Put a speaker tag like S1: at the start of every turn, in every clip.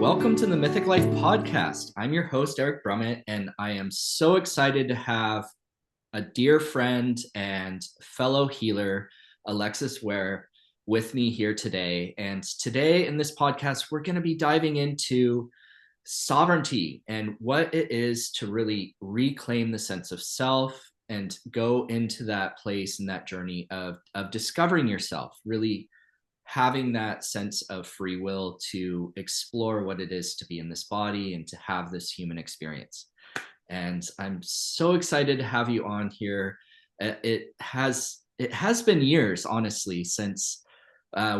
S1: Welcome to the Mythic Life podcast. I'm your host, Eric Brummett, and I am so excited to have a dear friend and fellow healer, Alexis Ware, with me here today. And today in this podcast, we're going to be diving into sovereignty and what it is to really reclaim the sense of self and go into that place and that journey of discovering yourself, really having that sense of free will to explore what it is to be in this body and to have this human experience. And I'm so excited to have you on here. It has been years, honestly, since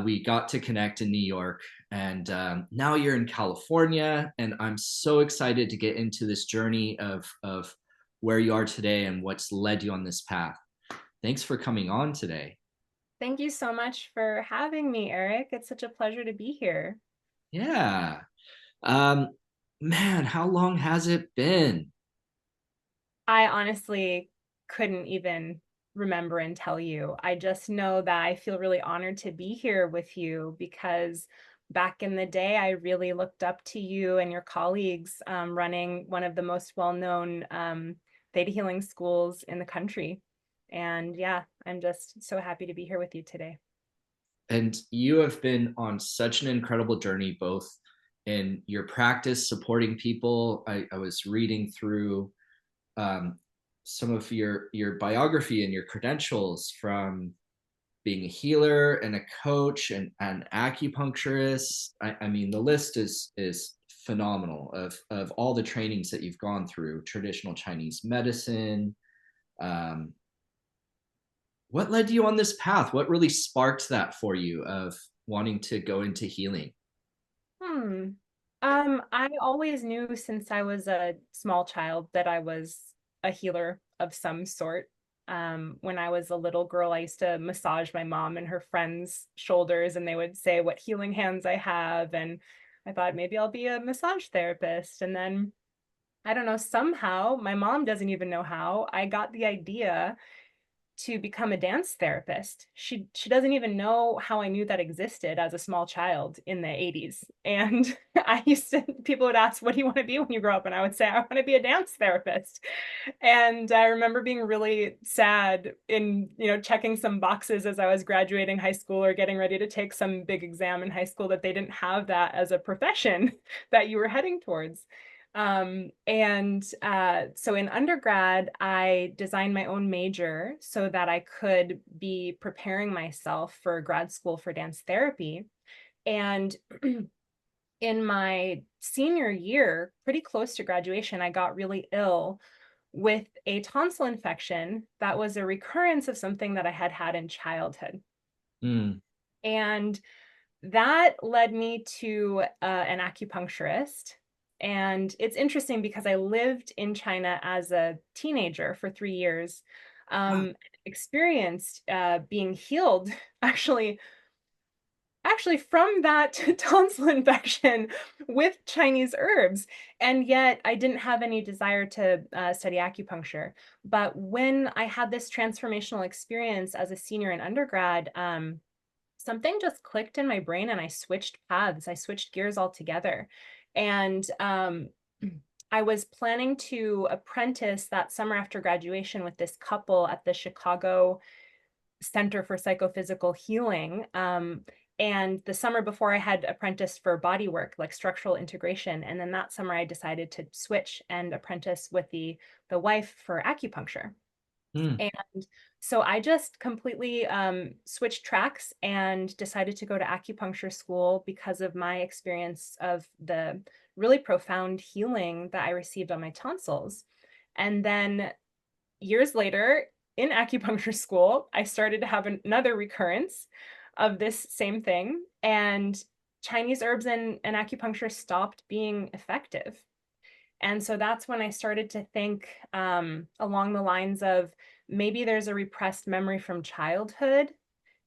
S1: we got to connect in New York, and now you're in California, and I'm so excited to get into this journey of where you are today and what's led you on this path. Thanks for coming on today.
S2: Thank you so much for having me, Eric. It's such a pleasure to be here.
S1: Yeah. Um, Man, how long has it been?
S2: I honestly couldn't even remember and tell you. I just know that I feel really honored to be here with you because back in the day, I really looked up to you and your colleagues running one of the most well-known theta healing schools in the country. And yeah, I'm just so happy to be here with you today.
S1: And you have been on such an incredible journey, both in your practice supporting people. I was reading through um, some of your biography and your credentials from being a healer and a coach and an acupuncturist. I mean, the list is phenomenal of all the trainings that you've gone through, traditional Chinese medicine. Um, what led you on this path? What really sparked that for you of wanting to go into healing?
S2: Hmm. I always knew since I was a small child that I was a healer of some sort. When I was a little girl, I used to massage my mom and her friends' shoulders, and they would say what healing hands I have. And I thought maybe I'll be a massage therapist. And then I don't know, somehow, my mom doesn't even know how, I got the idea to become a dance therapist. She doesn't even know how I knew that existed as a small child in the 80s. And I used to people would ask, "What do you want to be when you grow up?" And I would say, "I want to be a dance therapist." And I remember being really sad in, checking some boxes as I was graduating high school or getting ready to take some big exam in high school that they didn't have that as a profession that you were heading towards. So in undergrad, I designed my own major so that I could be preparing myself for grad school for dance therapy. And in my senior year, pretty close to graduation, I got really ill with a tonsil infection that was a recurrence of something that I had had in childhood.
S1: Mm.
S2: And that led me to an acupuncturist. And it's interesting because I lived in China as a teenager for 3 years, experienced being healed actually actually from that tonsil infection with Chinese herbs. And yet I didn't have any desire to study acupuncture. But when I had this transformational experience as a senior in undergrad, something just clicked in my brain and I switched paths. I switched gears altogether. And I was planning to apprentice that summer after graduation with this couple at the Chicago Center for Psychophysical Healing. And the summer before, I had apprenticed for body work, like structural integration. And then that summer, I decided to switch and apprentice with the wife for acupuncture.
S1: Mm.
S2: And so I just completely switched tracks and decided to go to acupuncture school because of my experience of the really profound healing that I received on my tonsils. And then years later, in acupuncture school, I started to have another recurrence of this same thing, and Chinese herbs and acupuncture stopped being effective. And so that's when I started to think along the lines of maybe there's a repressed memory from childhood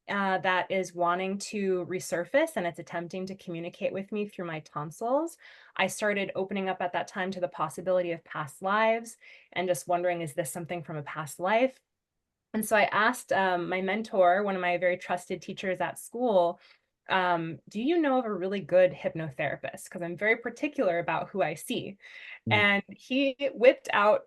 S2: that is wanting to resurface and it's attempting to communicate with me through my tonsils. I started opening up at that time to the possibility of past lives and just wondering, is this something from a past life? And so I asked my mentor, one of my very trusted teachers at school, do you know of a really good hypnotherapist? Because I'm very particular about who I see.
S1: Mm.
S2: And he whipped out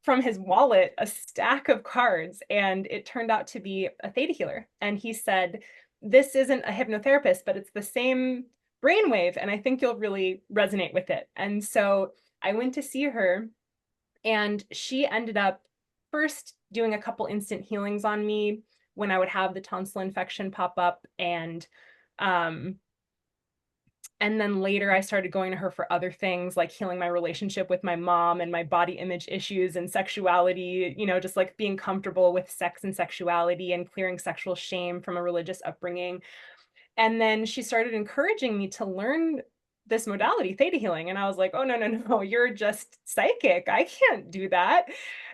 S2: from his wallet a stack of cards, and it turned out to be a theta healer. And he said, "This isn't a hypnotherapist, but it's the same brainwave, and I think you'll really resonate with it." And so I went to see her, and she ended up first doing a couple instant healings on me when I would have the tonsil infection pop up, um, and then later I started going to her for other things like healing my relationship with my mom and my body image issues and sexuality, just like being comfortable with sex and sexuality and clearing sexual shame from a religious upbringing. And then she started encouraging me to learn this modality, theta healing. And I was like, oh, no, no, no, you're just psychic. I can't do that.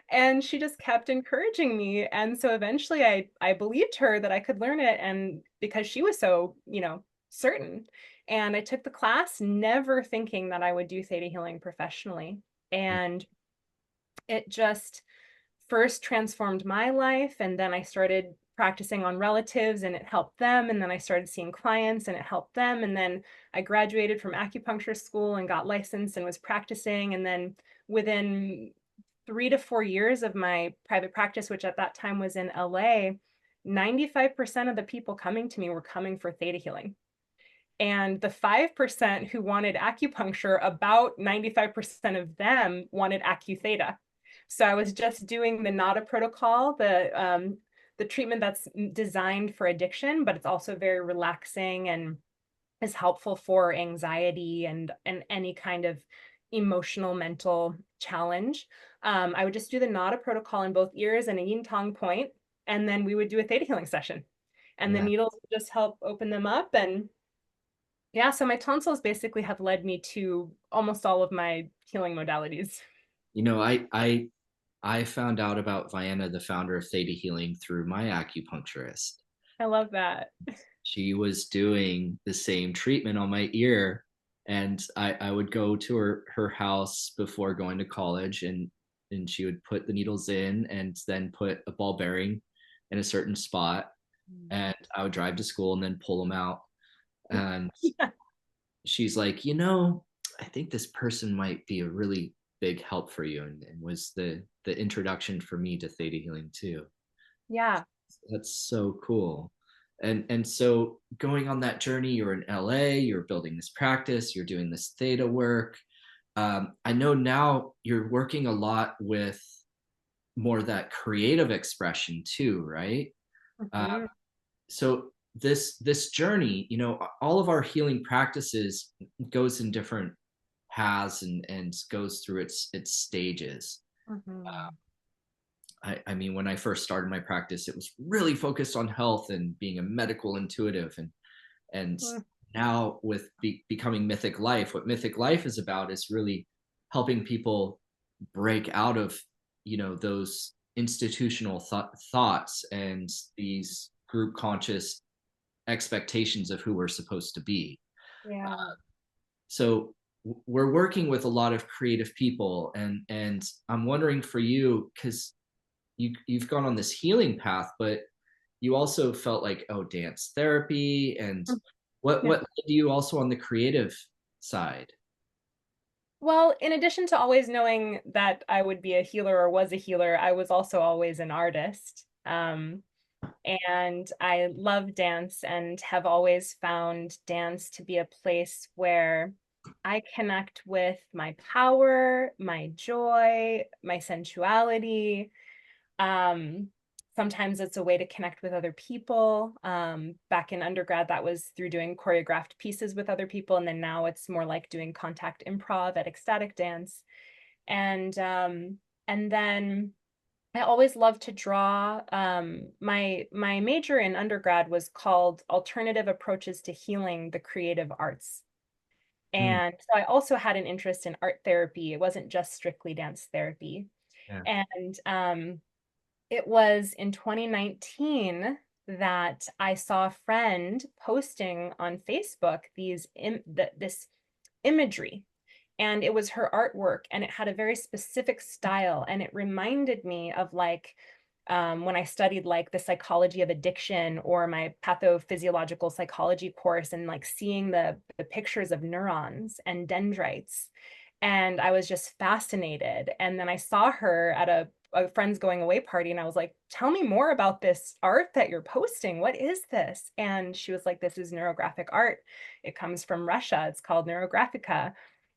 S2: And she just kept encouraging me. And so eventually I believed her that I could learn it. And because she was so, certain. And I took the class, never thinking that I would do theta healing professionally. And it just first transformed my life, and then I started practicing on relatives and it helped them, and then I started seeing clients and it helped them, and then I graduated from acupuncture school and got licensed and was practicing, and then within 3 to 4 years of my private practice, which at that time was in LA, 95% of the people coming to me were coming for theta healing. And the 5% who wanted acupuncture, about 95% of them wanted acutheta. So I was just doing the NADA protocol, the treatment that's designed for addiction, but it's also very relaxing and is helpful for anxiety and any kind of emotional mental challenge. I would just do the NADA protocol in both ears and a yin tong point, and then we would do a theta healing session. And the
S1: Yeah.
S2: needles would just help open them up. And yeah, so my tonsils basically have led me to almost all of my healing modalities.
S1: You know, I found out about Vienna, the founder of Theta Healing, through my acupuncturist.
S2: I love that.
S1: She was doing the same treatment on my ear, and I would go to her house before going to college, and she would put the needles in and then put a ball bearing in a certain spot, and I would drive to school and then pull them out. And she's like, I think this person might be a really big help for you, and was the introduction for me to theta healing too.
S2: Yeah.
S1: That's so cool. And so going on that journey, you're in LA, you're building this practice, you're doing this theta work. I know now you're working a lot with more that creative expression too, right? Uh,
S2: Mhm.
S1: so this journey, all of our healing practices goes in different paths and goes through its stages.
S2: Mhm.
S1: I mean, when I first started my practice, it was really focused on health and being a medical intuitive, and
S2: Mm.
S1: now with becoming Mythic Life, what Mythic Life is about is really helping people break out of those institutional thoughts and these group conscious expectations of who we're supposed to be.
S2: Yeah.
S1: So we're working with a lot of creative people, and I'm wondering for you, because you've gone on this healing path, but you also felt like, oh, dance therapy, and what
S2: Yeah.
S1: led you also on the creative side?
S2: Well, in addition to always knowing that I would be a healer or was a healer, I was also always an artist. And I love dance and have always found dance to be a place where I connect with my power, my joy, my sensuality. Um, Sometimes it's a way to connect with other people. Back in undergrad, that was through doing choreographed pieces with other people. And then now it's more like doing contact improv at ecstatic dance. And then I always loved to draw. My major in undergrad was called Alternative Approaches to Healing the Creative Arts.
S1: Mm,
S2: And so I also had an interest in art therapy. It wasn't just strictly dance therapy.
S1: yeah.
S2: And it was in 2019 that I saw a friend posting on Facebook this imagery, and it was her artwork, and it had a very specific style, and it reminded me of like when I studied like the psychology of addiction or my pathophysiological psychology course, and like seeing the pictures of neurons and dendrites. And I was just fascinated. And then I saw her at a friend's going away party, and I was like, tell me more about this art that you're posting. What is this? And she was like, this is neurographic art. It comes from Russia. It's called Neurographica.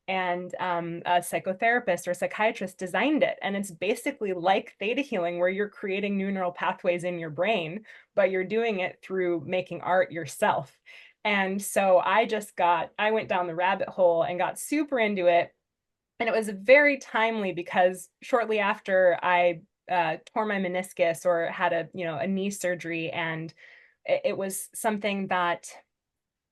S2: And a psychotherapist or psychiatrist designed it. And it's basically like theta healing, where you're creating new neural pathways in your brain, but you're doing it through making art yourself. And so I went down the rabbit hole and got super into it. And it was very timely because shortly after I tore my meniscus or had a knee surgery, and it was something that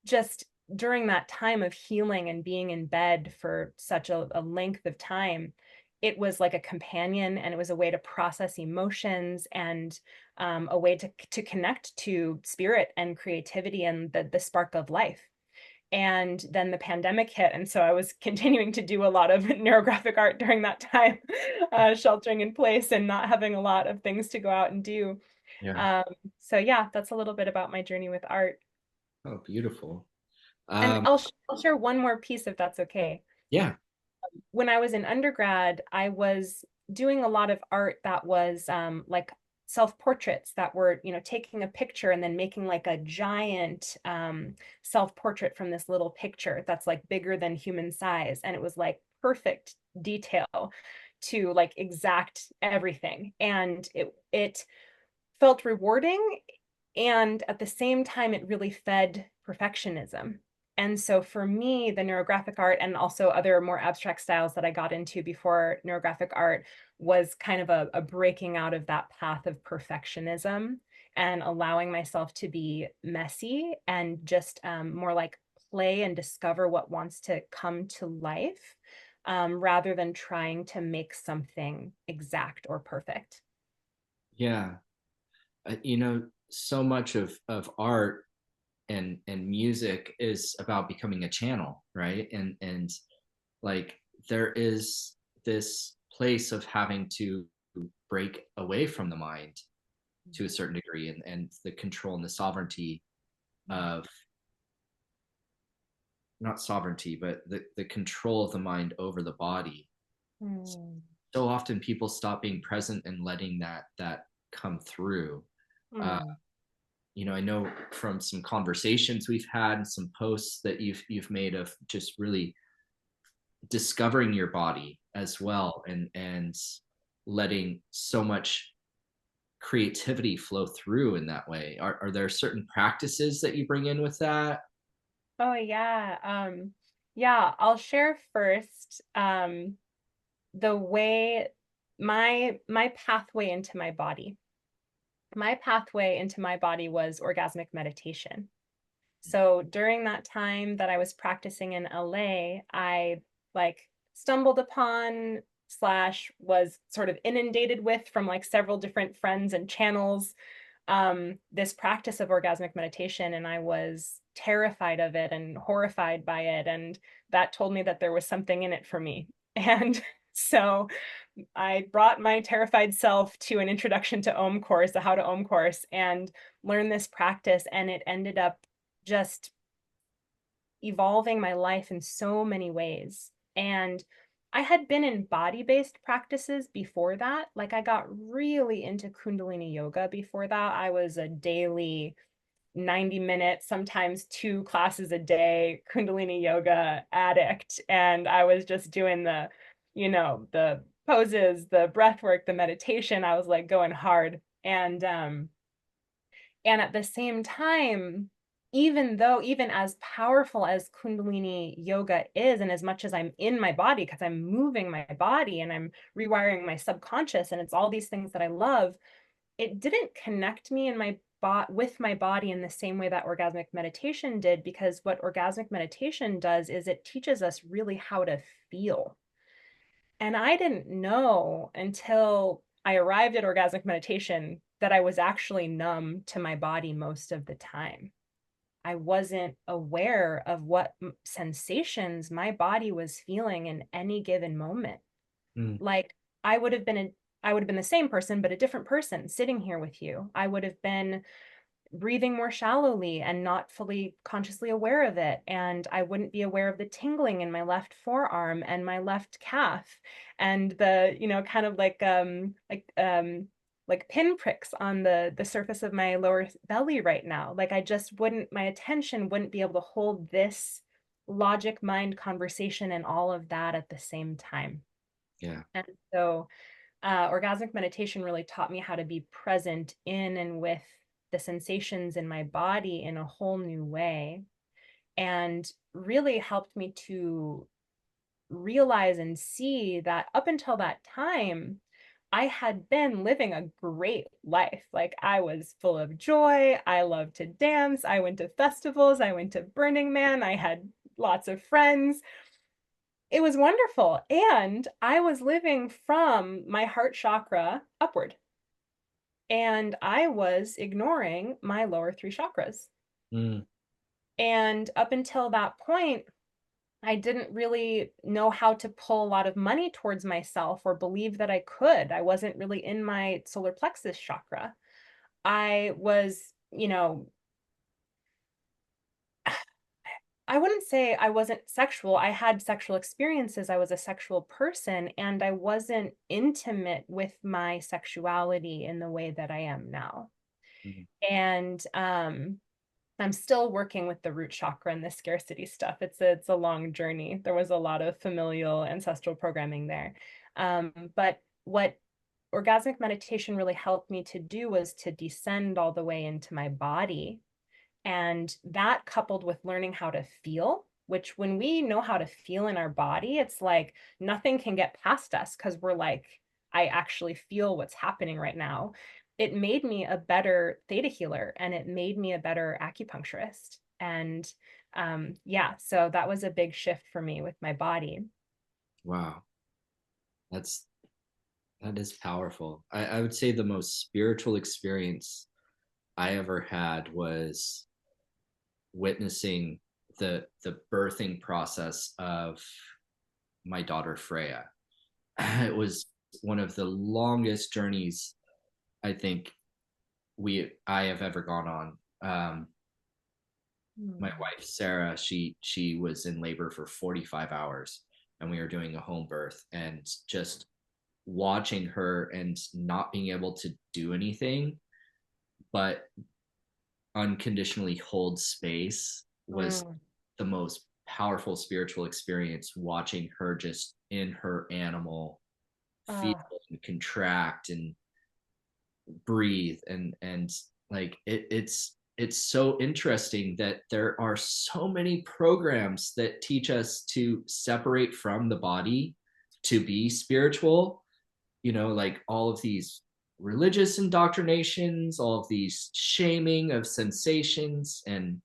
S2: just during that time of healing and being in bed for such a length of time, it was like a companion, and it was a way to process emotions, and a way to connect to spirit and creativity and the spark of life. And then the pandemic hit, and so I was continuing to do a lot of neurographic art during that time, sheltering in place and not having a lot of things to go out and do.
S1: Yeah.
S2: Um, so yeah, that's a little bit about my journey with art.
S1: Oh, beautiful.
S2: And
S1: Um,
S2: I'll share one more piece if that's okay.
S1: yeah.
S2: When I was in undergrad, I was doing a lot of art that was like self-portraits that were, taking a picture and then making like a giant self-portrait from this little picture that's like bigger than human size. And it was like perfect detail to like exact everything. And it felt rewarding, and at the same time, it really fed perfectionism. And so for me, the neurographic art and also other more abstract styles that I got into before neurographic art was kind of a breaking out of that path of perfectionism and allowing myself to be messy and just more like play and discover what wants to come to life, rather than trying to make something exact or perfect.
S1: Yeah. So much of art and music is about becoming a channel, right? And like there is this place of having to break away from the mind to a certain degree, and the control and the sovereignty of, not sovereignty, but the control of the mind over the body.
S2: Mm.
S1: So often people stop being present and letting that come through. uh,
S2: Mm.
S1: I know from some conversations we've had and some posts that you've made of just really discovering your body as well, and letting so much creativity flow through in that way. Are there certain practices that you bring in with that?
S2: Oh yeah. Yeah, I'll share first the way my pathway into my body. My pathway into my body was orgasmic meditation. So during that time that I was practicing in LA, I like stumbled upon slash was sort of inundated with from like several different friends and channels, this practice of orgasmic meditation, and I was terrified of it and horrified by it, and that told me that there was something in it for me. And so I brought my terrified self to an introduction to Om course, the How to Om course, and learned this practice, and it ended up just evolving my life in so many ways. And I had been in body-based practices before that. Like I got really into Kundalini yoga before that. I was a daily 90 minutes, sometimes 2 classes a day Kundalini yoga addict. And I was just doing the poses, the breath work, the meditation. I was like going hard. And at the same time, even as powerful as Kundalini yoga is, and as much as I'm in my body, because I'm moving my body and I'm rewiring my subconscious, and it's all these things that I love, it didn't connect me in my with my body in the same way that orgasmic meditation did, because what orgasmic meditation does is it teaches us really how to feel. And I didn't know until I arrived at orgasmic meditation that I was actually numb to my body most of the time. I wasn't aware of what sensations my body was feeling in any given moment.
S1: Mm.
S2: Like I would have been I would have been the same person, but a different person sitting here with you. I would have been breathing more shallowly and not fully consciously aware of it. And I wouldn't be aware of the tingling in my left forearm and my left calf and the, kind of like pinpricks on the surface of my lower belly right now. Like I just wouldn't, my attention wouldn't be able to hold this logic mind conversation and all of that at the same time.
S1: Yeah.
S2: And so orgasmic meditation really taught me how to be present in and with the sensations in my body in a whole new way, and really helped me to realize and see that up until that time, I had been living a great life. Like I was full of joy. I loved to dance. I went to festivals. I went to Burning Man. I had lots of friends. It was wonderful. And I was living from my heart chakra upward. And I was ignoring my lower three chakras.
S1: Mm.
S2: And up until that point, I didn't really know how to pull a lot of money towards myself or believe that I could. I wasn't really in my solar plexus chakra. I was, I wouldn't say I wasn't sexual. I had sexual experiences. I was a sexual person, and I wasn't intimate with my sexuality in the way that I am now.
S1: Mm.
S2: And I'm still working with the root chakra and the scarcity stuff. It's a long journey. There was a lot of familial ancestral programming there. But what orgasmic meditation really helped me to do was to descend all the way into my body. And that coupled with learning how to feel, which when we know how to feel in our body, it's like nothing can get past us because we're like, I actually feel what's happening right now. It made me a better theta healer and it made me a better acupuncturist. And yeah, so that was a big shift for me with my body.
S1: Wow. That's that is powerful. I would say the most spiritual experience I ever had was witnessing the birthing process of my daughter Freya. It was one of the longest journeys I think I have ever gone on. My
S2: Mm.
S1: wife Sarah, she was in labor for 45 hours, and we were doing a home birth, and just watching her and not being able to do anything but unconditionally hold space was
S2: Mm.
S1: the most powerful spiritual experience, watching her just in her animal feel
S2: Ah,
S1: and contract and breathe, and like it's so interesting that there are so many programs that teach us to separate from the body to be spiritual, like all of these religious indoctrinations, all of these shaming of sensations and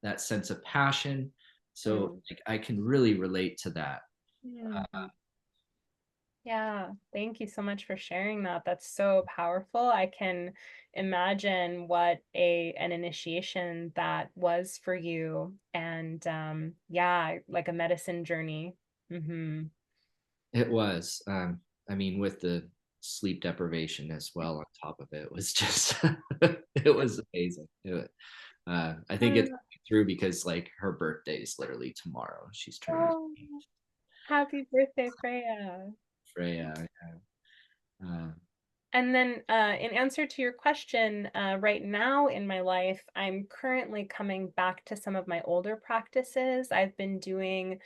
S1: that sense of passion. So
S2: mm,
S1: like I can really relate to that.
S2: mm. Yeah, thank you so much for sharing that. That's so powerful. I can imagine what a an initiation that was for you. And yeah, like a medicine journey. Hmm.
S1: It was. I mean, with the sleep deprivation as well on top of it was just, it was amazing. I think it's through because like her birthday is literally tomorrow. She's turning
S2: Oh, happy birthday, Freya.
S1: Freya. Uh,
S2: And then, in answer to your question, right now in my life, I'm currently coming back to some of my older practices. I've been doing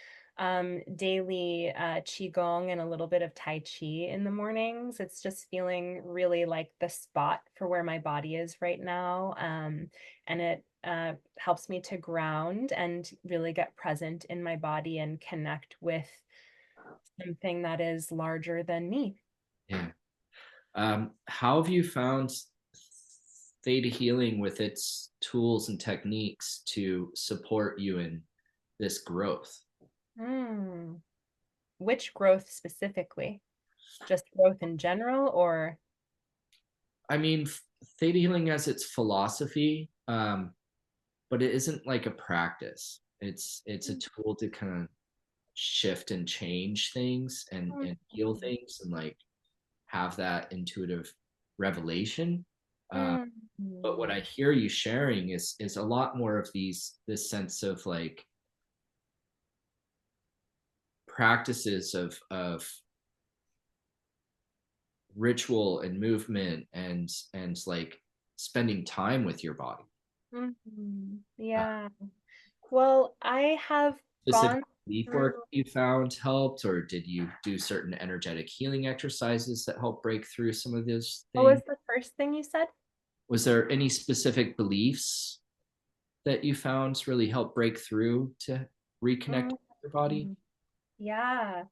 S2: daily Qigong and a little bit of Tai Chi in the mornings. It's just feeling really like the spot for where my body is right now. And it helps me to ground and really get present in my body and connect with something that is larger than me.
S1: yeah. How have you found theta healing with its tools and techniques to support you in this growth?
S2: Hmm. Which growth specifically? Just growth in general, or
S1: I mean, theta healing has its philosophy, but it isn't like a practice. It's a tool to kind of shift and change things and heal things, and like have that intuitive revelation. But what
S2: Mm-hmm.
S1: I hear you sharing is a lot more of this sense of like practices of ritual and movement and like spending time with your body.
S2: Mm-hmm.
S1: Uh,
S2: Yeah. Well, I have
S1: Specific
S2: gone
S1: deep
S2: through.
S1: work you found helped, or did you do certain energetic healing exercises that help break through some of those
S2: What
S1: things?
S2: was the first thing you said?
S1: Was there any specific beliefs that you found really help break through to reconnect with your body?
S2: Mhm. Yeah.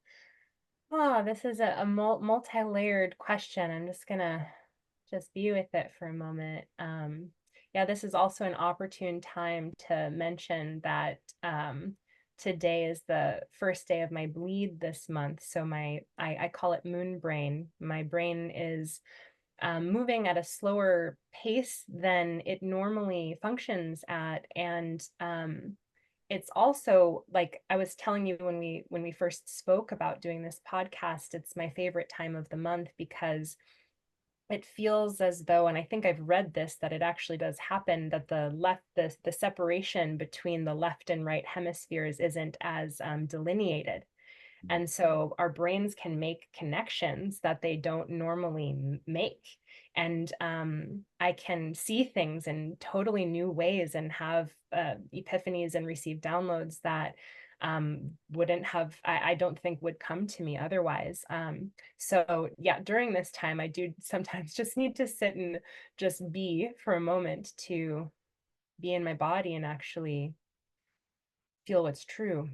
S2: Oh, this is a multi-layered question. I'm just gonna just be with it for a moment. Yeah, this is also an opportune time to mention that today is the first day of my bleed this month. So I call it moon brain. My brain is moving at a slower pace than it normally functions at, and it's also like I was telling you when we first spoke about doing this podcast, it's my favorite time of the month because it feels as though, and I think I've read this, that it actually does happen, that the separation between the left and right hemispheres isn't as delineated. And so our brains can make connections that they don't normally make. And I can see things in totally new ways and have epiphanies and receive downloads that wouldn't have, I don't think would come to me otherwise. So yeah, during this time, I do sometimes just need to sit and just be for a moment to be in my body and actually feel what's true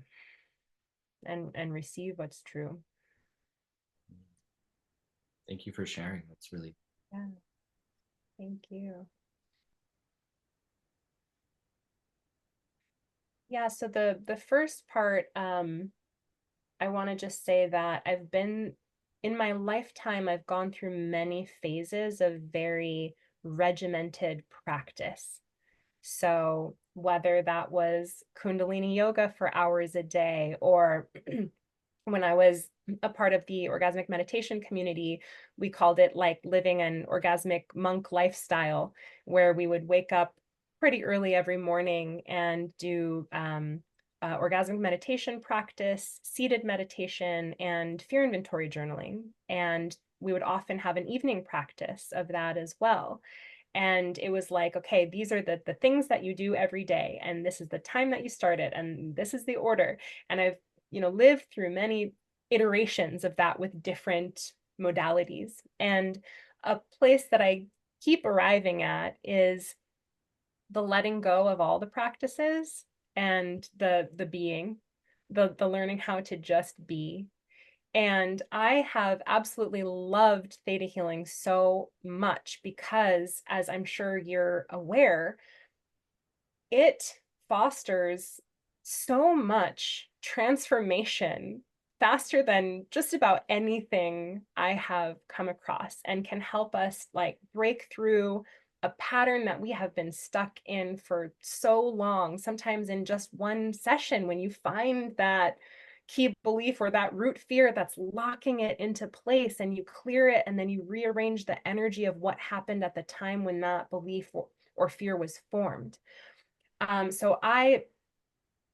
S2: and receive what's true.
S1: Thank you for sharing. That's really
S2: Yeah, thank you. Yeah, so the first part, I want to just say that I've been in my lifetime, I've gone through many phases of very regimented practice. So whether that was Kundalini yoga for hours a day, or when I was a part of the orgasmic meditation community, we called it like living an orgasmic monk lifestyle, where we would wake up pretty early every morning and do orgasmic meditation practice, seated meditation, and fear inventory journaling. And we would often have an evening practice of that as well. And it was like, okay, these are the things that you do every day, and this is the time that you start it, and this is the order. And I've lived through many iterations of that with different modalities. And a place that I keep arriving at is the letting go of all the practices and the being, the learning how to just be. And I have absolutely loved theta healing so much because, as I'm sure you're aware, it fosters so much transformation faster than just about anything I have come across, and can help us like break through a pattern that we have been stuck in for so long. Sometimes in just one session, when you find that key belief or that root fear that's locking it into place, and you clear it, and then you rearrange the energy of what happened at the time when that belief or fear was formed. So I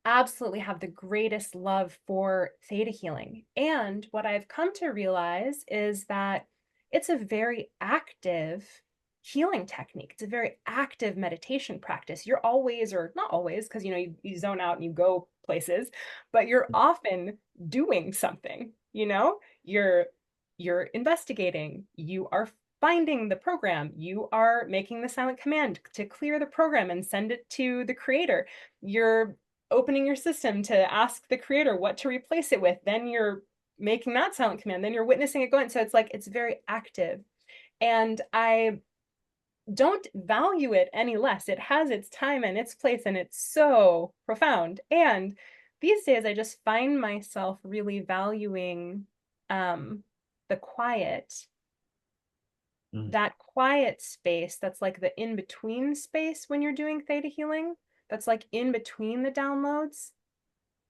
S2: absolutely have the greatest love for theta healing. And what I've come to realize is that it's a very active healing technique. It's a very active meditation practice. You're always, or not always, because you zone out and you go places, but you're often doing something, you're investigating, you are finding the program, you are making the silent command to clear the program and send it to the creator, you're opening your system to ask the creator what to replace it with, then you're making that silent command, then you're witnessing it going. So it's like it's very active, and I don't value it any less. It has its time and its place, and it's so profound. And these days I just find myself really valuing um the quiet,
S1: mm,
S2: that quiet space that's like the in between space when you're doing theta healing, that's like in between the downloads,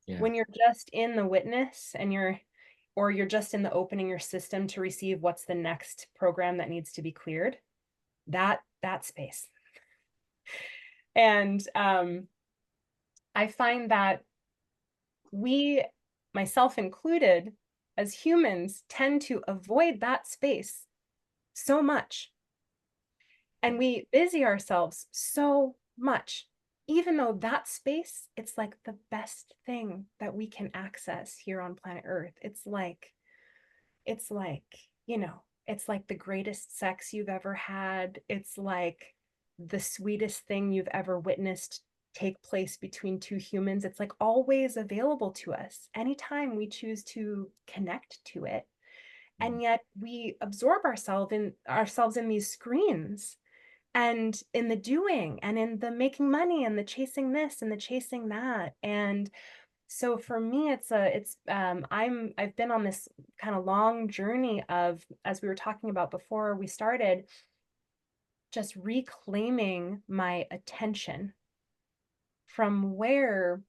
S1: yeah.
S2: when you're just in the witness and you're or you're just in the opening your system to receive what's the next program that needs to be cleared, that space. And I find that we, myself included, as humans, tend to avoid that space so much. And we busy ourselves so much, even though that space, it's like the best thing that we can access here on planet Earth. It's like, it's like the greatest sex you've ever had. It's like the sweetest thing you've ever witnessed take place between two humans. It's like always available to us anytime we choose to connect to it. And yet we absorb ourselves in these screens and in the doing and in the making money and the chasing this and the chasing that. And so for me, I've been on this kind of long journey of, as we were talking about before we started, just reclaiming my attention from where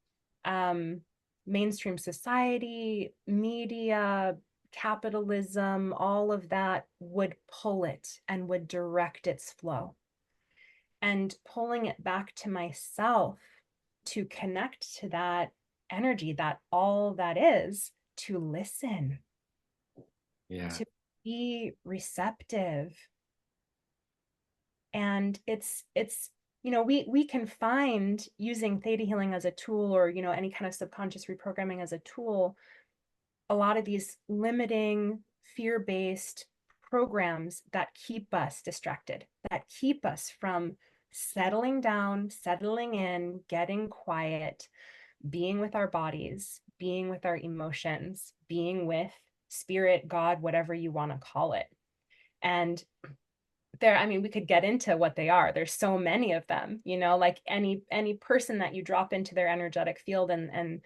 S2: mainstream society, media, capitalism, all of that would pull it and would direct its flow, and pulling it back to myself to connect to that energy, that all that is, to listen,
S1: Yeah.
S2: to be receptive. And we can find, using theta healing as a tool, or any kind of subconscious reprogramming as a tool, a lot of these limiting, fear-based programs that keep us distracted, that keep us from settling down, settling in, getting quiet, being with our bodies, being with our emotions, being with spirit, God, whatever you want to call it. And we could get into what they are. There's so many of them, like any person that you drop into their energetic field and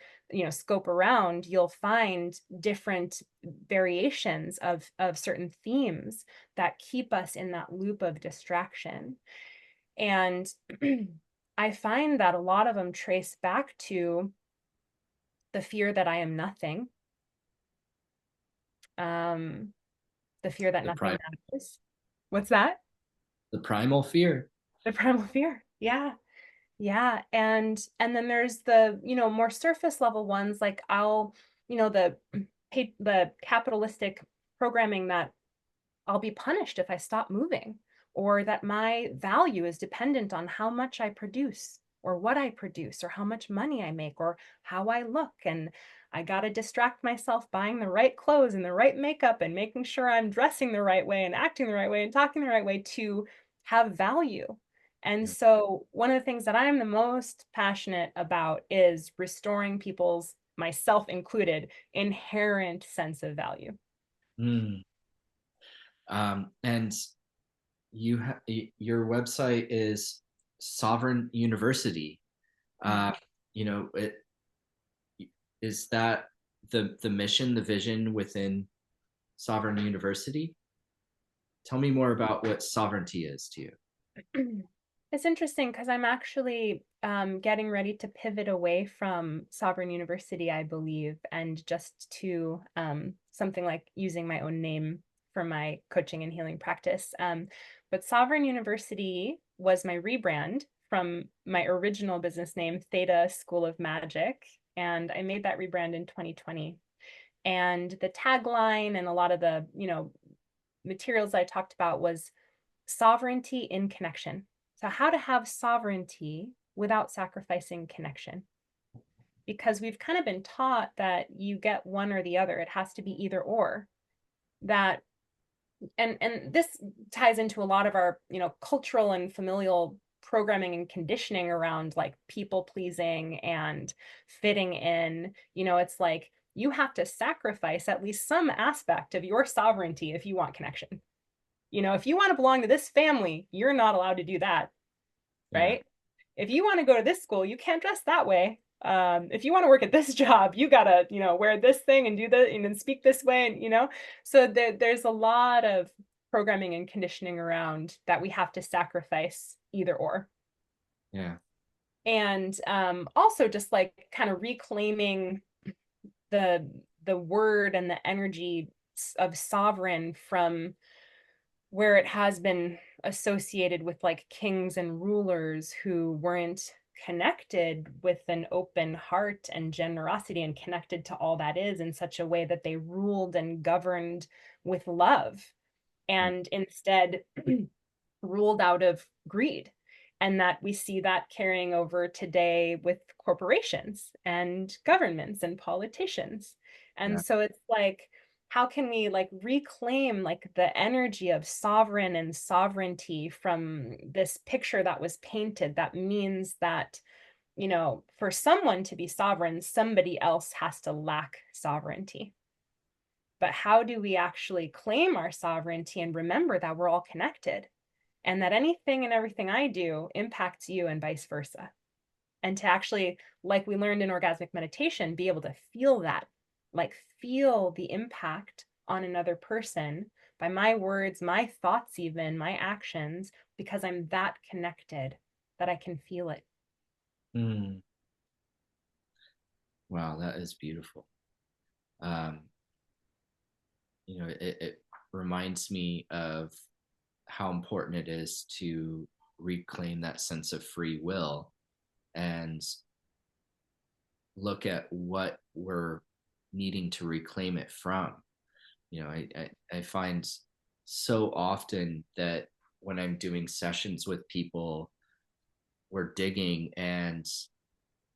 S2: scope around, you'll find different variations of certain themes that keep us in that loop of distraction. And I find that a lot of them trace back to the fear that I am nothing, um, the fear that
S1: The
S2: nothing
S1: prime
S2: matters. What's that?
S1: the primal fear.
S2: The primal fear. Yeah. Yeah. And then there's the, more surface level ones, like the capitalistic programming that I'll be punished if I stop moving, or that my value is dependent on how much I produce, or what I produce, or how much money I make, or how I look. And I got to distract myself buying the right clothes and the right makeup and making sure I'm dressing the right way and acting the right way and talking the right way to have value. And
S1: Yeah.
S2: so one of the things that I'm the most passionate about is restoring people's, myself included, inherent sense of value.
S1: Mm. And your website is Sovereign University.
S2: Mm.
S1: Uh, it is that the mission, the vision within Sovereign University? Tell me more about what sovereignty is to you.
S2: It's interesting because I'm actually getting ready to pivot away from Sovereign University, I believe, and just to something like using my own name for my coaching and healing practice. But Sovereign University was my rebrand from my original business name, Theta School of Magic. And I made that rebrand in 2020. And the tagline and a lot of the, materials I talked about was sovereignty in connection. So, how to have sovereignty without sacrificing connection. Because we've kind of been taught that you get one or the other, it has to be either or. That and this ties into a lot of our, cultural and familial programming and conditioning around like people pleasing and fitting in. It's like you have to sacrifice at least some aspect of your sovereignty if you want connection. If you want to belong to this family, you're not allowed to do that,
S1: Yeah.
S2: right? If you want to go to this school, you can't dress that way. If you want to work at this job, you gotta, wear this thing and do that and then speak this way, and so there's a lot of programming and conditioning around that we have to sacrifice either or.
S1: Yeah.
S2: And also just like kind of reclaiming the the word and the energy of sovereign from where it has been associated with like kings and rulers who weren't connected with an open heart and generosity and connected to all that is in such a way that they ruled and governed with love and instead ruled out of greed. And that we see that carrying over today with corporations and governments and politicians. And
S1: Yeah.
S2: so it's like, how can we like reclaim like the energy of sovereign and sovereignty from this picture that was painted that means that, you know, for someone to be sovereign, somebody else has to lack sovereignty. But how do we actually claim our sovereignty and remember that we're all connected and that anything and everything I do impacts you and vice versa? And to actually, like we learned in orgasmic meditation, be able to feel that, like feel the impact on another person by my words, my thoughts, even my actions, because I'm that connected that I can feel it.
S1: Mm. Wow, that is beautiful. Um, it reminds me of how important it is to reclaim that sense of free will and look at what we're needing to reclaim it from. I find so often that when I'm doing sessions with people, we're digging and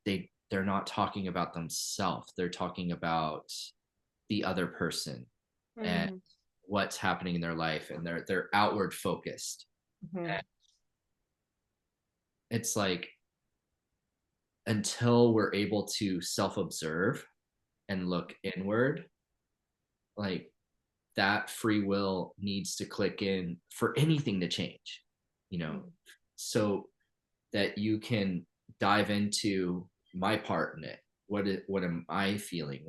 S1: they're not talking about themselves. They're talking about the other person and
S2: Mm-hmm.
S1: what's happening in their life, and they're outward focused. And it's like until we're able to self-observe and look inward, like that free will needs to click in for anything to change, you know,
S2: Mm-hmm.
S1: so that you can dive into my part in it. What am I feeling?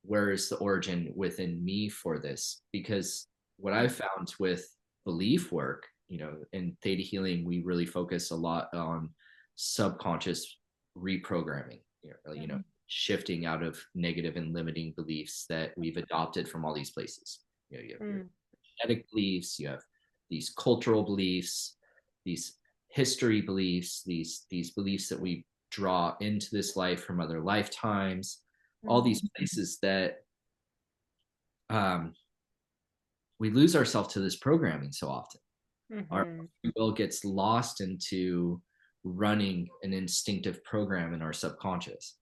S1: Where is the origin within me for this? Because what I've found with belief work, in theta healing, we really focus a lot on subconscious reprogramming, shifting out of negative and limiting beliefs that we've adopted from all these places. You have your
S2: Mm-hmm.
S1: genetic beliefs, you have these cultural beliefs, these history beliefs, these beliefs that we draw into this life from other lifetimes, all these places that um, we lose ourselves to this programming so often. Our
S2: Mm-hmm.
S1: will gets lost into running an instinctive program in our subconscious.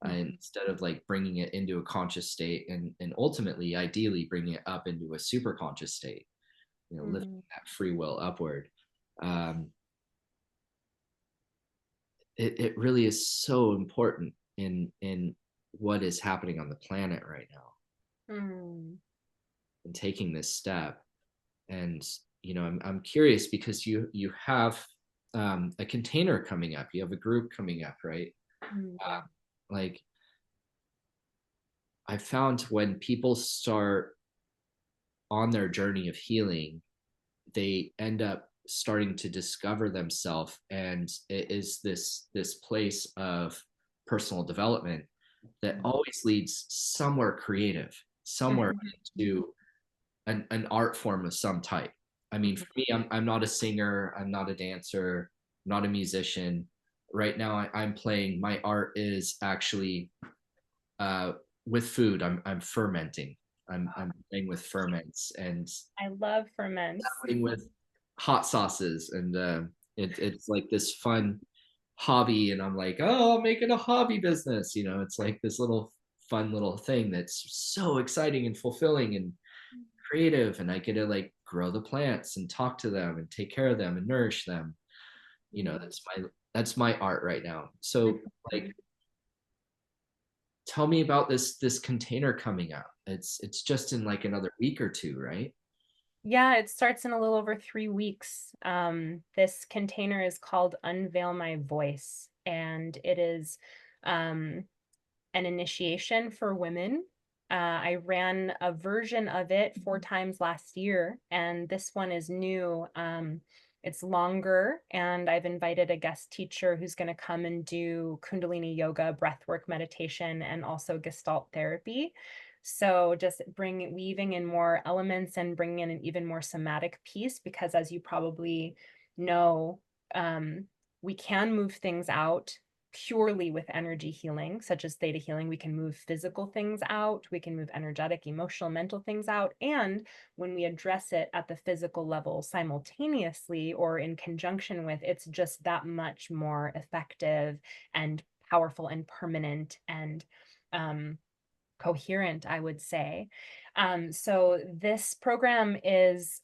S1: Instead of like bringing it into a conscious state and ultimately, ideally, bringing it up into a super conscious state, lifting
S2: Mm-hmm.
S1: that free will upward. Um, it really is so important in what is happening on the planet right now
S2: Mm-hmm.
S1: and taking this step. And I'm curious because you have a container coming up. You have a group coming up, right?
S2: Mm-hmm.
S1: Like I found when people start on their journey of healing, they end up starting to discover themselves, and it is this place of personal development that always leads somewhere creative, somewhere into an art form of some type. I mean, for me, I'm not a singer, I'm not a dancer, I'm not a musician. Right now, I'm playing. My art is actually uh, with food. I'm fermenting. I'm playing with ferments and
S2: I love ferments.
S1: playing with hot sauces, and it's like this fun hobby. And I'm like, oh, I'm making a hobby business. It's like this little fun little thing that's so exciting and fulfilling and creative, and I get to like grow the plants and talk to them and take care of them and nourish them. That's my art right now. So like tell me about this container coming out. It's just in like another week or two, right?
S2: Yeah, it starts in a little over 3 weeks. This container is called Unveil My Voice, and it is an initiation for women. I ran a version of it 4 times last year, and this one is new. It's longer, and I've invited a guest teacher who's going to come and do Kundalini yoga, breathwork meditation, and also Gestalt therapy. So just weaving in more elements and bringing in an even more somatic piece, because as you probably know, um, we can move things out purely with energy healing, such as theta healing. We can move physical things out, we can move energetic, emotional, mental things out. And when we address it at the physical level simultaneously or in conjunction with, it's just that much more effective and powerful and permanent and coherent, I would say. So this program is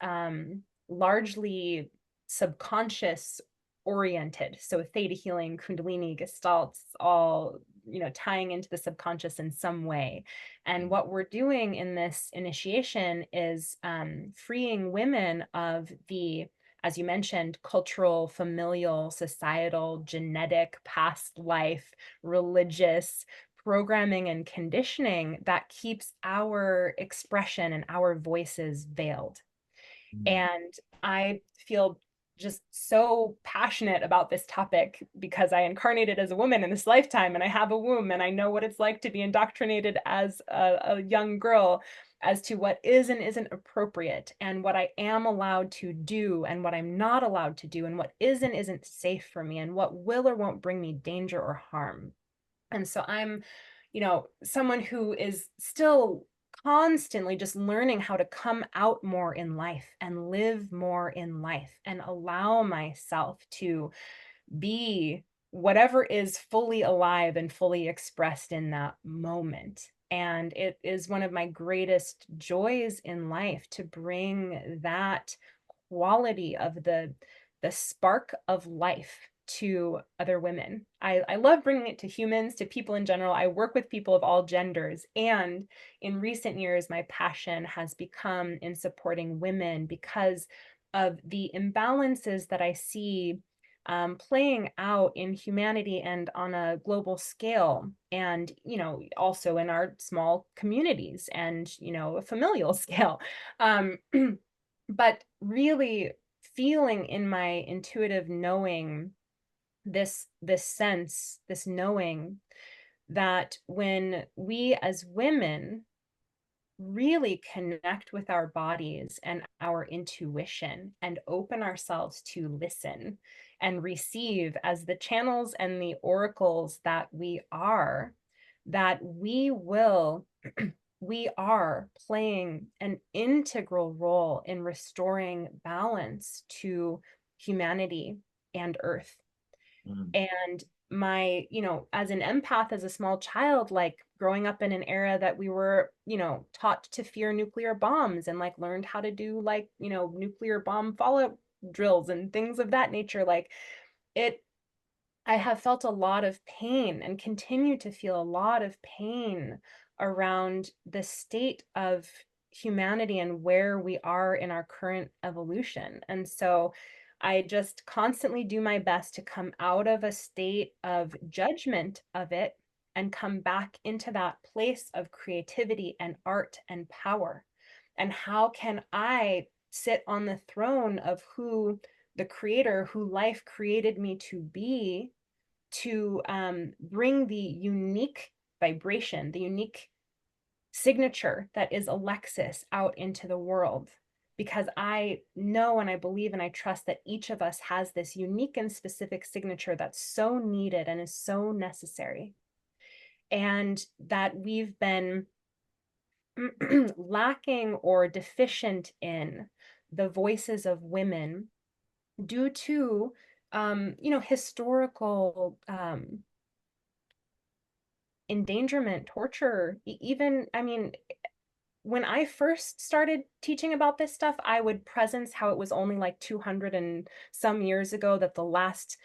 S2: largely subconscious oriented. So theta healing, Kundalini, Gestalts, all tying into the subconscious in some way. And what we're doing in this initiation is freeing women of the, as you mentioned, cultural, familial, societal, genetic, past life, religious programming and conditioning that keeps our expression and our voices veiled.
S1: Mm.
S2: And I feel just so passionate about this topic because I incarnated as a woman in this lifetime, and I have a womb, and I know what it's like to be indoctrinated as a young girl as to what is and isn't appropriate, and what I am allowed to do and what I'm not allowed to do, and what is and isn't safe for me, and what will or won't bring me danger or harm. And so I'm, someone who is still constantly just learning how to come out more in life and live more in life and allow myself to be whatever is fully alive and fully expressed in that moment. And it is one of my greatest joys in life to bring that quality of the spark of life to other women. I love bringing it to humans, to people in general. I work with people of all genders. And in recent years, my passion has become in supporting women because of the imbalances that I see playing out in humanity and on a global scale, and also in our small communities and a familial scale. um, but really feeling in my intuitive knowing this sense, this knowing that when we as women really connect with our bodies and our intuition and open ourselves to listen and receive as the channels and the oracles that we are, that we will, we are playing an integral role in restoring balance to humanity and Earth.
S1: Mm.
S2: And my, as an empath, as a small child, like growing up in an era that we were, taught to fear nuclear bombs and like learned how to do like, nuclear bomb fallout drills and things of that nature, like it, I have felt a lot of pain and continue to feel a lot of pain around the state of humanity and where we are in our current evolution. And so I just constantly do my best to come out of a state of judgment of it and come back into that place of creativity and art and power. And how can I sit on the throne of who the creator, who life created me to be, to bring the unique vibration, the unique signature that is Alexis out into the world. Because I know and I believe and I trust that each of us has this unique and specific signature that's so needed and is so necessary. And that we've been lacking or deficient in the voices of women due to historical endangerment, torture, even, I mean, when I first started teaching about this stuff, I would presence how it was only like 200 and some years ago that the last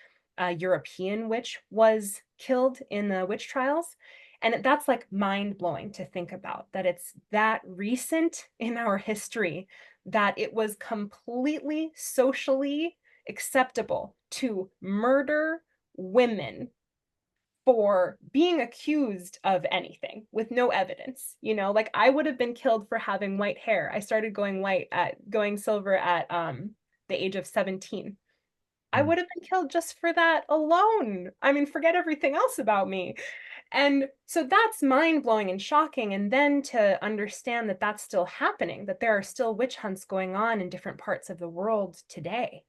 S2: European witch was killed in the witch trials. And that's like mind blowing to think about, that it's that recent in our history that it was completely socially acceptable to murder women for being accused of anything with no evidence. Like I would have been killed for having white hair. I started going silver at the age of 17. I
S1: Mm.
S2: would have been killed just for that alone. I mean, forget everything else about me. And so that's mind blowing and shocking. And then to understand that that's still happening, that there are still witch hunts going on in different parts of the world today.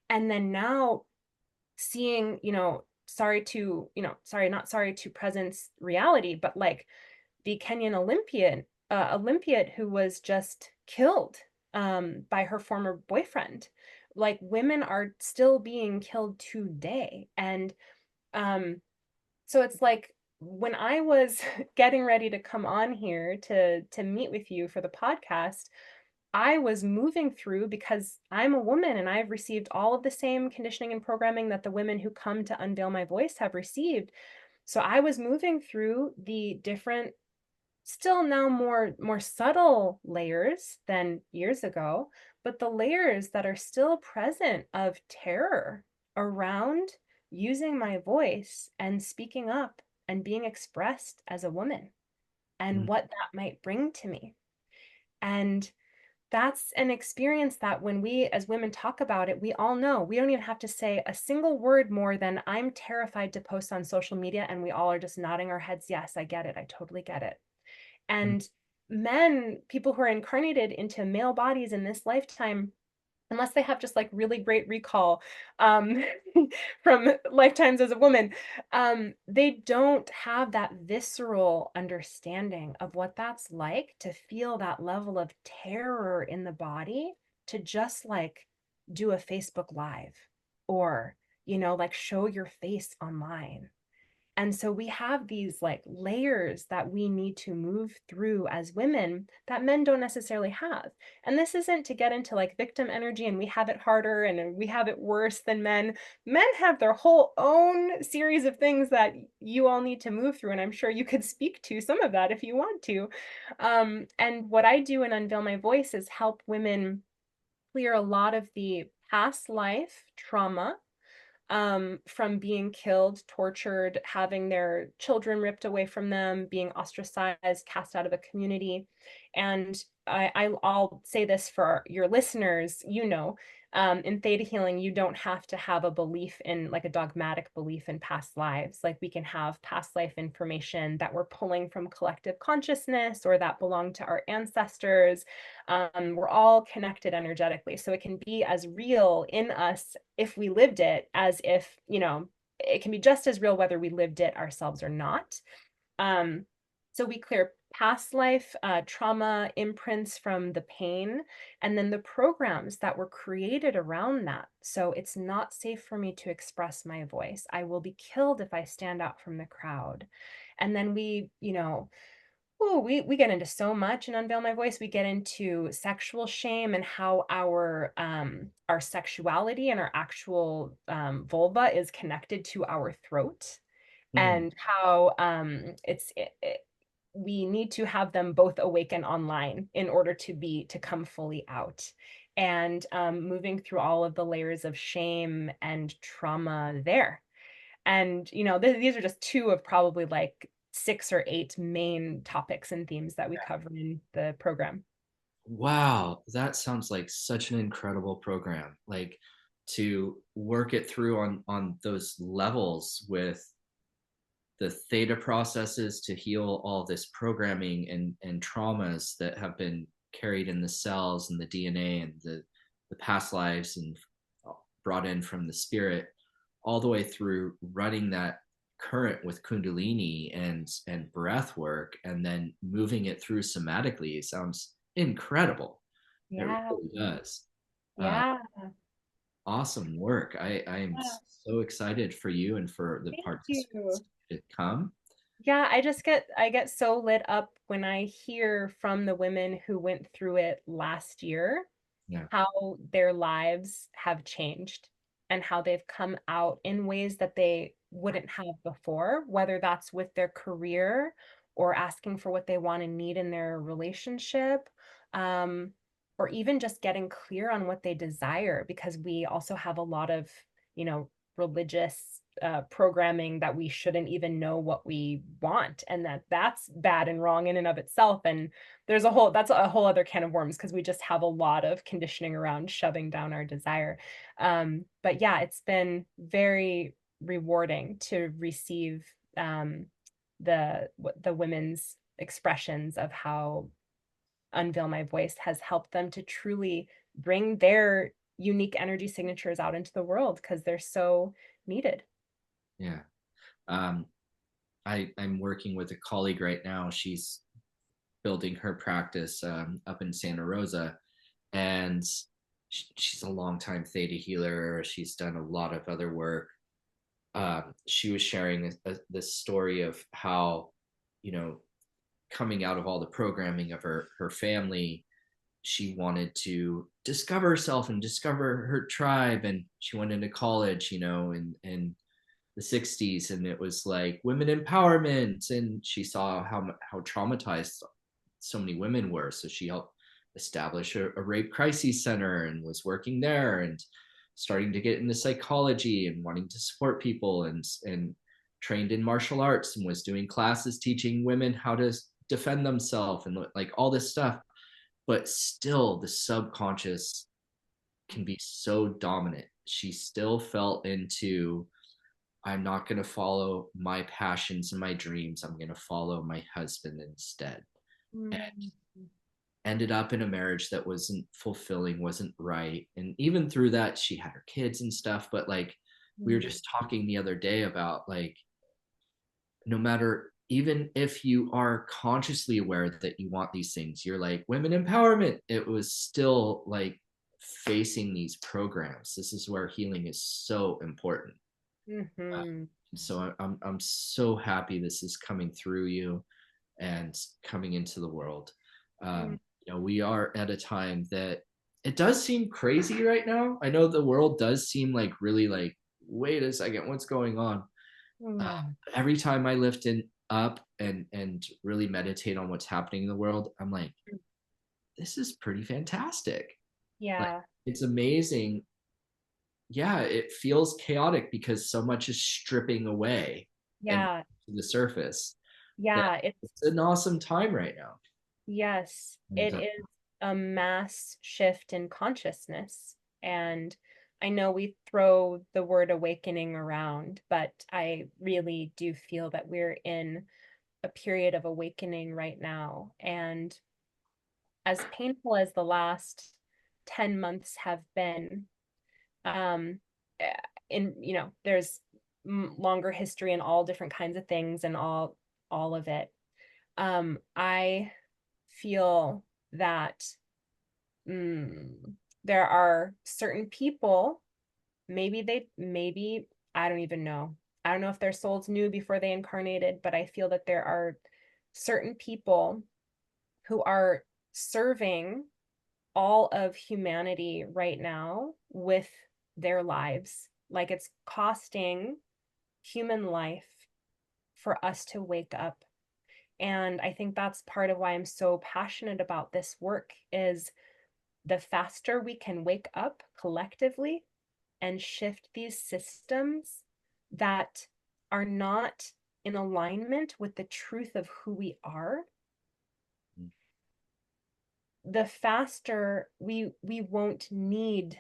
S2: And then now seeing, not sorry to presence reality, but like the Kenyan Olympiad who was just killed by her former boyfriend. Like women are still being killed today. And um, so it's like when I was getting ready to come on here to meet with you for the podcast, I was moving through because I'm a woman and I've received all of the same conditioning and programming that the women who come to Unveil My Voice have received. So I was moving through the different, still now more subtle layers than years ago, but the layers that are still present of terror around using my voice and speaking up and being expressed as a woman and
S1: Mm.
S2: what that might bring to me. And that's an experience that when we as women talk about it, we all know. We don't even have to say a single word more than I'm terrified to post on social media, and we all are just nodding our heads. Yes, I get it. I totally get it.
S1: Mm.
S2: And men, people who are incarnated into male bodies in this lifetime, unless they have just like really great recall um, from lifetimes as a woman, they don't have that visceral understanding of what that's like to feel that level of terror in the body, to just like do a Facebook Live or, like show your face online. And so we have these like layers that we need to move through as women that men don't necessarily have. And this isn't to get into like victim energy and we have it harder and we have it worse than men. Men have their whole own series of things that you all need to move through. And I'm sure you could speak to some of that if you want to. And what I do in Unveil My Voice is help women clear a lot of the past life trauma from being killed, tortured, having their children ripped away from them, being ostracized, cast out of a community. And I'll say this for your listeners, in theta healing, you don't have to have a belief in like a dogmatic belief in past lives. Like we can have past life information that we're pulling from collective consciousness or that belong to our ancestors. We're all connected energetically. So it can be as real in us if we lived it as if, it can be just as real whether we lived it ourselves or not. Um, so we clear past life trauma imprints from the pain and then the programs that were created around that. So it's not safe for me to express my voice. I will be killed if I stand out from the crowd. And then we get into so much in Unveil My Voice. We get into sexual shame and how our sexuality and our actual vulva is connected to our throat,
S1: Mm.
S2: and how we need to have them both awaken online in order to come fully out. And moving through all of the layers of shame and trauma there. And, these are just two of probably like 6 or 8 main topics and themes that we cover in the program.
S1: Wow, that sounds like such an incredible program. Like to work it through on those levels with the theta processes to heal all this programming and traumas that have been carried in the cells and the DNA and the past lives and brought in from the spirit, all the way through running that current with kundalini and breath work and then moving it through somatically. It sounds incredible. It
S2: Yeah.
S1: really does. Uh,
S2: Yeah.
S1: awesome work. I am
S2: Yeah.
S1: so excited for you and for the
S2: Thank
S1: participants
S2: you.
S1: to come.
S2: Yeah, I get so lit up when I hear from the women who went through it last year,
S1: Yeah.
S2: how their lives have changed and how they've come out in ways that they wouldn't have before, whether that's with their career or asking for what they want and need in their relationship, um, or even just getting clear on what they desire, because we also have a lot of, religious programming that we shouldn't even know what we want, and that's bad and wrong in and of itself. And that's a whole other can of worms, because we just have a lot of conditioning around shoving down our desire. But yeah, it's been very rewarding to receive the women's expressions of how Unveil My Voice has helped them to truly bring their unique energy signatures out into the world, because they're so needed.
S1: Yeah. Um, I'm working with a colleague right now. She's building her practice up in Santa Rosa, and she's a longtime theta healer. She's done a lot of other work. She was sharing this story of how, you know, coming out of all the programming of her family, she wanted to discover herself and discover her tribe, and she went into college, you know, in the 60s, and it was like women empowerment, and she saw how traumatized so many women were, so she helped establish a rape crisis center and was working there and starting to get into psychology and wanting to support people, and trained in martial arts and was doing classes teaching women how to defend themselves and like all this stuff. But still the subconscious can be so dominant. She still fell into, I'm not going to follow my passions and my dreams. I'm going to follow my husband instead. And
S2: Mm.
S1: ended up in a marriage that wasn't fulfilling, wasn't right. And even through that, she had her kids and stuff. But like, we were
S2: Mm.
S1: just talking the other day about like, no matter, even if you are consciously aware that you want these things, you're like women empowerment, it was still like facing these programs. This is where healing is so important. uh,
S2: Mhm.
S1: so I'm so happy this is coming through you and coming into the world.
S2: Mm.
S1: You know, we are at a time that it does seem crazy right now. I know the world does seem like really like, wait a second, what's going on?
S2: Mm.
S1: Every time I lift up and really meditate on what's happening in the world, I'm like, this is pretty fantastic. Like,
S2: Yeah.
S1: it's amazing. Yeah, it feels chaotic because so much is stripping away and
S2: Yeah.
S1: to the surface. That
S2: Yeah.
S1: it's an awesome time right now.
S2: Yes,
S1: And
S2: it is a mass shift in consciousness. And I know we throw the word awakening around, but I really do feel that we're in a period of awakening right now. And as painful as the last 10 months have been, um, eh, there's longer history and all different kinds of things and all of it. I feel that mm, there are certain people, maybe, I don't even know. I don't know if their souls knew before they incarnated, but I feel that there are certain people who are serving all of humanity right now with their lives. Like, it's costing human life for us to wake up. And I think that's part of why I'm so passionate about this work, is the faster we can wake up collectively and shift these systems that are not in alignment with the truth of who we are, the faster we won't need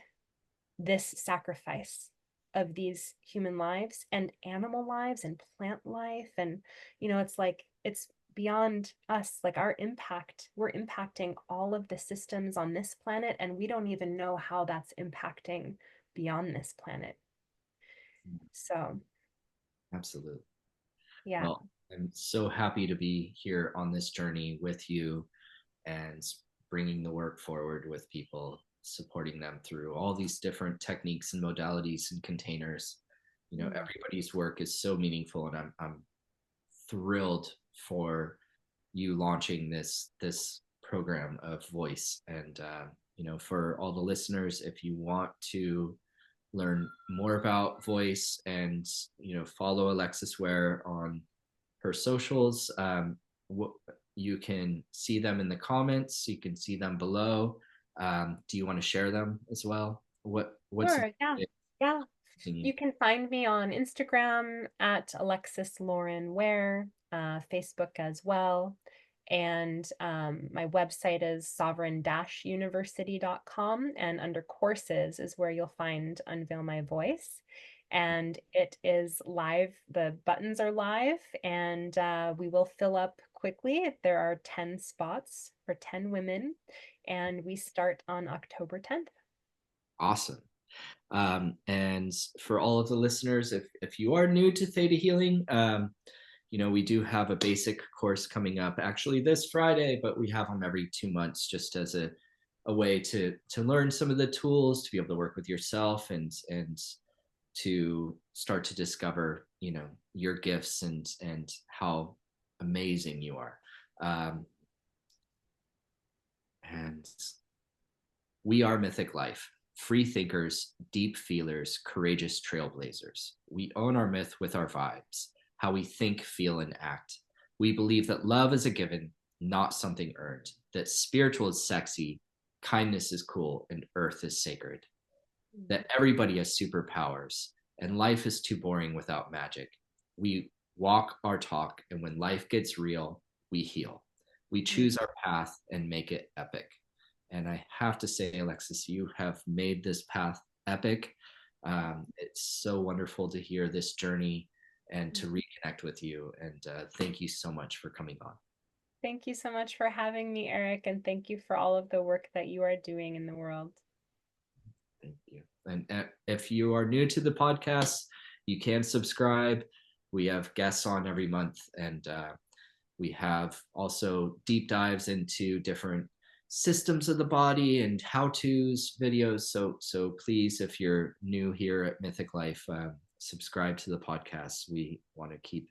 S2: this sacrifice of these human lives and animal lives and plant life. And it's like, it's beyond us. Like, our impact, we're impacting all of the systems on this planet, and we don't even know how that's impacting beyond this planet. So
S1: absolutely.
S2: yeah.
S1: Well, I'm so happy to be here on this journey with you and bringing the work forward with people, supporting them through all these different techniques and modalities and containers. You know,
S2: Mm.
S1: everybody's work is so meaningful, and I'm thrilled for you launching this program of voice. And you know, for all the listeners, if you want to learn more about voice and, you know, follow Alexis Ware on her socials, you can see them in the comments, you can see them below. Do you want to share them as well? What's
S2: Sure. Yeah. Yeah. You can find me on Instagram at Alexis Lauren Ware, Facebook as well. And my website is sovereign-university.com. And under courses is where you'll find Unveil My Voice. And it is live. The buttons are live, and we will fill up quickly. There are 10 spots for 10 women, and we start on October 10th.
S1: Awesome. And for all of the listeners, if you are new to Theta Healing, we do have a basic course coming up actually this Friday, but we have them every 2 months just as a way to learn some of the tools to be able to work with yourself and to start to discover, your gifts and how amazing you are. And we are Mythic Life. Free thinkers, deep feelers, courageous trailblazers. We own our myth with our vibes, how we think, feel, and act. We believe that love is a given, not something earned, that spiritual is sexy, kindness is cool, and earth is sacred, that everybody has superpowers, and life is too boring without magic. We walk our talk, and when life gets real, we heal. We choose our path and make it epic. And I have to say, Alexis, you have made this path epic. It's so wonderful to hear this journey and to reconnect with you. And thank you so much for coming on.
S2: Thank you so much for having me, Eric, and thank you for all of the work that you are doing in the world.
S1: Thank you. And if you are new to the podcast, you can subscribe. We have guests on every month, and we have also deep dives into different systems of the body and how-tos videos. So please, if you're new here at Mythic Life, subscribe to the podcast. We want to keep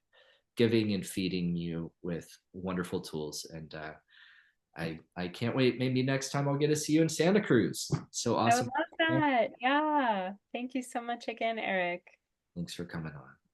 S1: giving and feeding you with wonderful tools. And I can't wait. Maybe next time I'll get to see you in Santa Cruz. So
S2: I would
S1: awesome.
S2: love that. Yeah. Thank you so much again, Eric.
S1: Thanks for coming on.